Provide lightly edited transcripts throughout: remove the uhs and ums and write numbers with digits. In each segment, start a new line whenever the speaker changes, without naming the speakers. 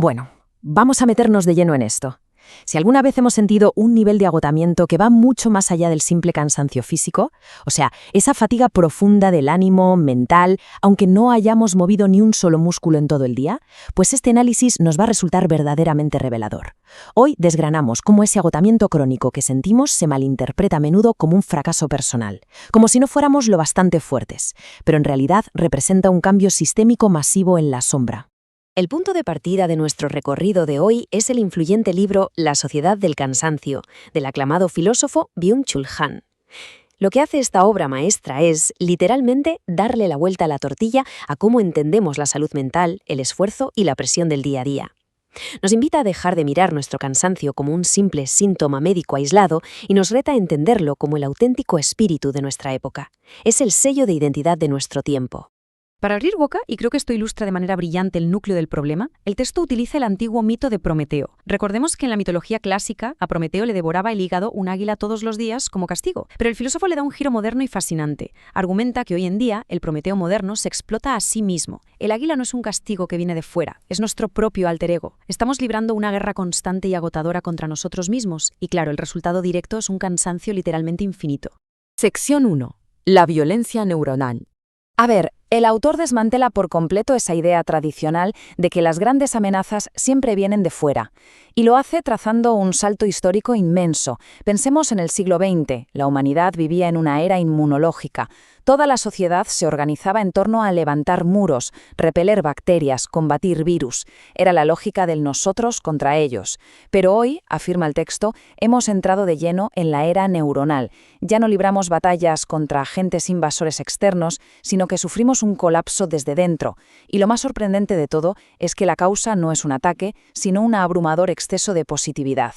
Bueno, vamos a meternos de lleno en esto. Si alguna vez hemos sentido un nivel de agotamiento que va mucho más allá del simple cansancio físico, o sea, esa fatiga profunda del ánimo, mental, aunque no hayamos movido ni un solo músculo en todo el día, pues este análisis nos va a resultar verdaderamente revelador. Hoy desgranamos cómo ese agotamiento crónico que sentimos se malinterpreta a menudo como un fracaso personal, como si no fuéramos lo bastante fuertes, pero en realidad representa un cambio sistémico masivo en la sombra. El punto de partida de nuestro recorrido de hoy es el influyente libro La sociedad del cansancio, del aclamado filósofo Byung-Chul Han. Lo que hace esta obra maestra es, literalmente, darle la vuelta a la tortilla a cómo entendemos la salud mental, el esfuerzo y la presión del día a día. Nos invita a dejar de mirar nuestro cansancio como un simple síntoma médico aislado y nos reta a entenderlo como el auténtico espíritu de nuestra época. Es el sello de identidad de nuestro tiempo.
Para abrir boca, y creo que esto ilustra de manera brillante el núcleo del problema, el texto utiliza el antiguo mito de Prometeo. Recordemos que en la mitología clásica a Prometeo le devoraba el hígado un águila todos los días como castigo, pero el filósofo le da un giro moderno y fascinante. Argumenta que hoy en día el Prometeo moderno se explota a sí mismo. El águila no es un castigo que viene de fuera, es nuestro propio alter ego. Estamos librando una guerra constante y agotadora contra nosotros mismos, y claro, el resultado directo es un cansancio literalmente infinito.
Sección 1. La violencia neuronal.
A ver, el autor desmantela por completo esa idea tradicional de que las grandes amenazas siempre vienen de fuera, y lo hace trazando un salto histórico inmenso. Pensemos en el siglo XX, la humanidad vivía en una era inmunológica. Toda la sociedad se organizaba en torno a levantar muros, repeler bacterias, combatir virus. Era la lógica del nosotros contra ellos. Pero hoy, afirma el texto, hemos entrado de lleno en la era neuronal. Ya no libramos batallas contra agentes invasores externos, sino que sufrimos un colapso desde dentro. Y lo más sorprendente de todo es que la causa no es un ataque, sino un abrumador exceso de positividad.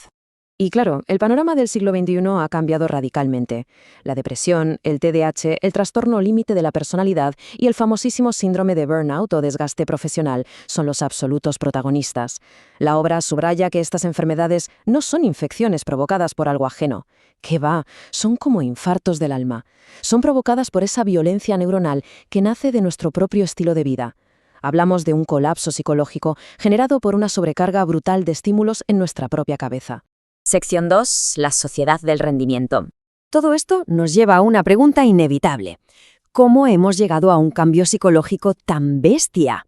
Y claro, el panorama del siglo XXI ha cambiado radicalmente. La depresión, el TDAH, el trastorno límite de la personalidad y el famosísimo síndrome de burnout o desgaste profesional son los absolutos protagonistas. La obra subraya que estas enfermedades no son infecciones provocadas por algo ajeno. ¡Qué va! Son como infartos del alma. Son provocadas por esa violencia neuronal que nace de nuestro propio estilo de vida. Hablamos de un colapso psicológico generado por una sobrecarga brutal de estímulos en nuestra propia cabeza.
Sección 2. La sociedad del rendimiento.
Todo esto nos lleva a una pregunta inevitable. ¿Cómo hemos llegado a un cambio psicológico tan bestia?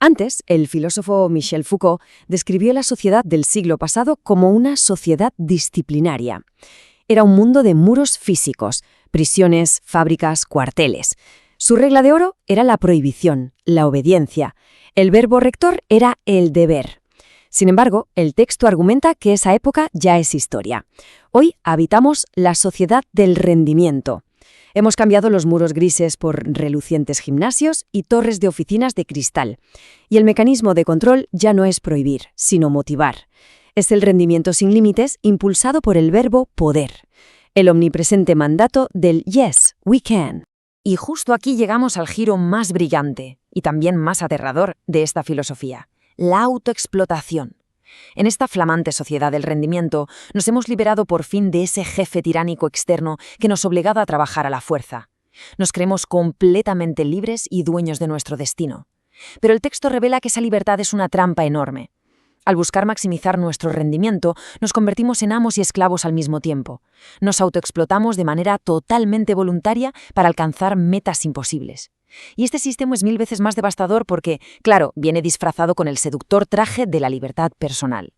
Antes, el filósofo Michel Foucault describió la sociedad del siglo pasado como una sociedad disciplinaria. Era un mundo de muros físicos, prisiones, fábricas, cuarteles. Su regla de oro era la prohibición, la obediencia. El verbo rector era el deber. Sin embargo, el texto argumenta que esa época ya es historia. Hoy habitamos la sociedad del rendimiento. Hemos cambiado los muros grises por relucientes gimnasios y torres de oficinas de cristal. Y el mecanismo de control ya no es prohibir, sino motivar. Es el rendimiento sin límites impulsado por el verbo poder. El omnipresente mandato del yes, we can. Y justo aquí llegamos al giro más brillante y también más aterrador de esta filosofía. La autoexplotación. En esta flamante sociedad del rendimiento nos hemos liberado por fin de ese jefe tiránico externo que nos obligaba a trabajar a la fuerza. Nos creemos completamente libres y dueños de nuestro destino. Pero el texto revela que esa libertad es una trampa enorme. Al buscar maximizar nuestro rendimiento, nos convertimos en amos y esclavos al mismo tiempo. Nos autoexplotamos de manera totalmente voluntaria para alcanzar metas imposibles. Y este sistema es 1000 veces más devastador porque, claro, viene disfrazado con el seductor traje de la libertad personal.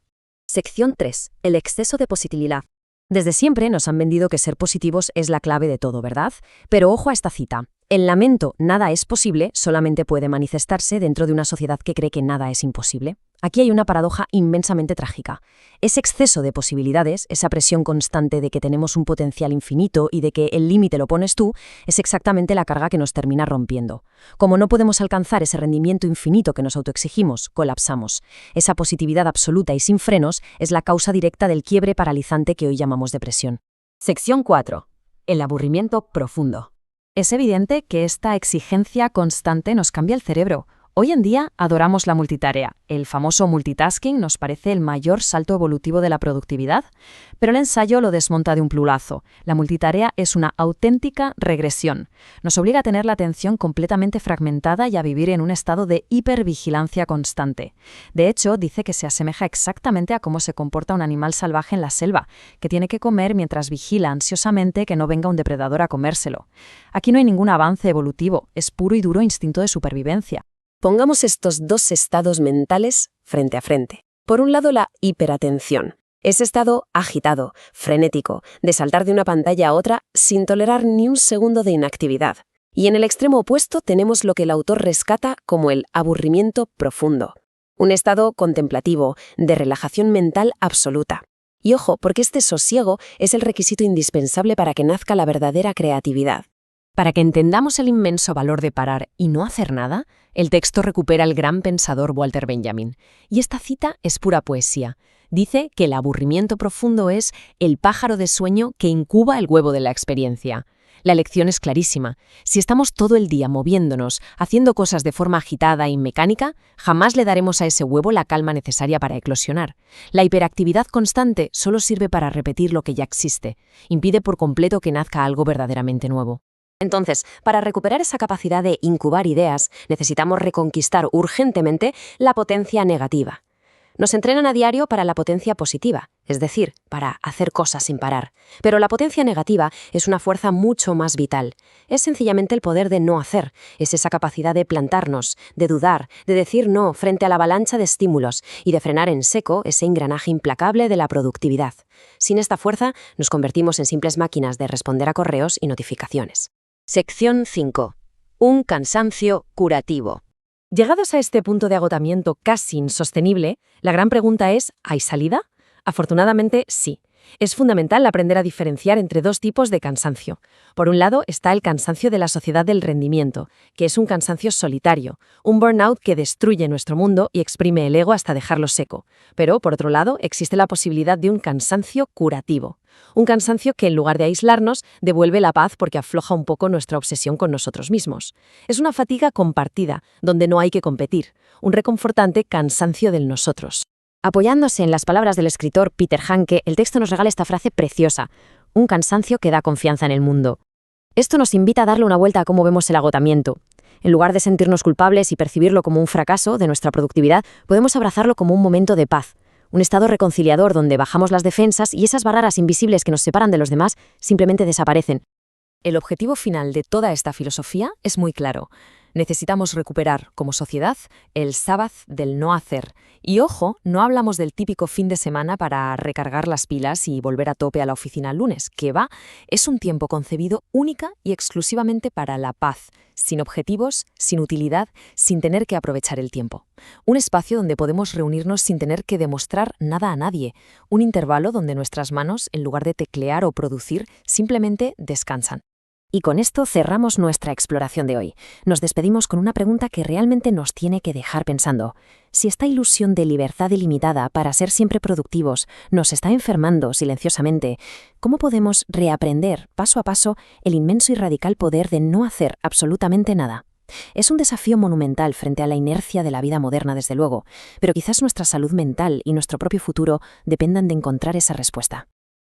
Sección 3. El exceso de positividad.
Desde siempre nos han vendido que ser positivos es la clave de todo, ¿verdad? Pero ojo a esta cita. El lamento "nada es posible" solamente puede manifestarse dentro de una sociedad que cree que nada es imposible. Aquí hay una paradoja inmensamente trágica. Ese exceso de posibilidades, esa presión constante de que tenemos un potencial infinito y de que el límite lo pones tú, es exactamente la carga que nos termina rompiendo. Como no podemos alcanzar ese rendimiento infinito que nos autoexigimos, colapsamos. Esa positividad absoluta y sin frenos es la causa directa del quiebre paralizante que hoy llamamos depresión.
Sección 4. El aburrimiento profundo.
Es evidente que esta exigencia constante nos cambia el cerebro. Hoy en día adoramos la multitarea. El famoso multitasking nos parece el mayor salto evolutivo de la productividad, pero el ensayo lo desmonta de un plumazo. La multitarea es una auténtica regresión. Nos obliga a tener la atención completamente fragmentada y a vivir en un estado de hipervigilancia constante. De hecho, dice que se asemeja exactamente a cómo se comporta un animal salvaje en la selva, que tiene que comer mientras vigila ansiosamente que no venga un depredador a comérselo. Aquí no hay ningún avance evolutivo, es puro y duro instinto de supervivencia.
Pongamos estos dos estados mentales frente a frente. Por un lado, la hiperatención. Ese estado agitado, frenético, de saltar de una pantalla a otra sin tolerar ni un segundo de inactividad. Y en el extremo opuesto tenemos lo que el autor rescata como el aburrimiento profundo. Un estado contemplativo, de relajación mental absoluta. Y ojo, porque este sosiego es el requisito indispensable para que nazca la verdadera creatividad.
Para que entendamos el inmenso valor de parar y no hacer nada, el texto recupera al gran pensador Walter Benjamin. Y esta cita es pura poesía. Dice que el aburrimiento profundo es el pájaro de sueño que incuba el huevo de la experiencia. La lección es clarísima. Si estamos todo el día moviéndonos, haciendo cosas de forma agitada y mecánica, jamás le daremos a ese huevo la calma necesaria para eclosionar. La hiperactividad constante solo sirve para repetir lo que ya existe. Impide por completo que nazca algo verdaderamente nuevo.
Entonces, para recuperar esa capacidad de incubar ideas, necesitamos reconquistar urgentemente la potencia negativa. Nos entrenan a diario para la potencia positiva, es decir, para hacer cosas sin parar. Pero la potencia negativa es una fuerza mucho más vital. Es sencillamente el poder de no hacer, es esa capacidad de plantarnos, de dudar, de decir no frente a la avalancha de estímulos y de frenar en seco ese engranaje implacable de la productividad. Sin esta fuerza, nos convertimos en simples máquinas de responder a correos y notificaciones.
Sección 5. Un cansancio curativo.
Llegados a este punto de agotamiento casi insostenible, la gran pregunta es, ¿hay salida? Afortunadamente, sí. Es fundamental aprender a diferenciar entre dos tipos de cansancio. Por un lado está el cansancio de la sociedad del rendimiento, que es un cansancio solitario, un burnout que destruye nuestro mundo y exprime el ego hasta dejarlo seco. Pero, por otro lado, existe la posibilidad de un cansancio curativo. Un cansancio que, en lugar de aislarnos, devuelve la paz porque afloja un poco nuestra obsesión con nosotros mismos. Es una fatiga compartida, donde no hay que competir, un reconfortante cansancio del nosotros.
Apoyándose en las palabras del escritor Peter Hanke, el texto nos regala esta frase preciosa: un cansancio que da confianza en el mundo. Esto nos invita a darle una vuelta a cómo vemos el agotamiento. En lugar de sentirnos culpables y percibirlo como un fracaso de nuestra productividad, podemos abrazarlo como un momento de paz, un estado reconciliador donde bajamos las defensas y esas barreras invisibles que nos separan de los demás simplemente desaparecen.
El objetivo final de toda esta filosofía es muy claro. Necesitamos recuperar, como sociedad, el sábado del no hacer. Y ojo, no hablamos del típico fin de semana para recargar las pilas y volver a tope a la oficina el lunes, que va, es un tiempo concebido única y exclusivamente para la paz, sin objetivos, sin utilidad, sin tener que aprovechar el tiempo. Un espacio donde podemos reunirnos sin tener que demostrar nada a nadie. Un intervalo donde nuestras manos, en lugar de teclear o producir, simplemente descansan.
Y con esto cerramos nuestra exploración de hoy. Nos despedimos con una pregunta que realmente nos tiene que dejar pensando. Si esta ilusión de libertad ilimitada para ser siempre productivos nos está enfermando silenciosamente, ¿cómo podemos reaprender paso a paso el inmenso y radical poder de no hacer absolutamente nada? Es un desafío monumental frente a la inercia de la vida moderna, desde luego, pero quizás nuestra salud mental y nuestro propio futuro dependan de encontrar esa respuesta.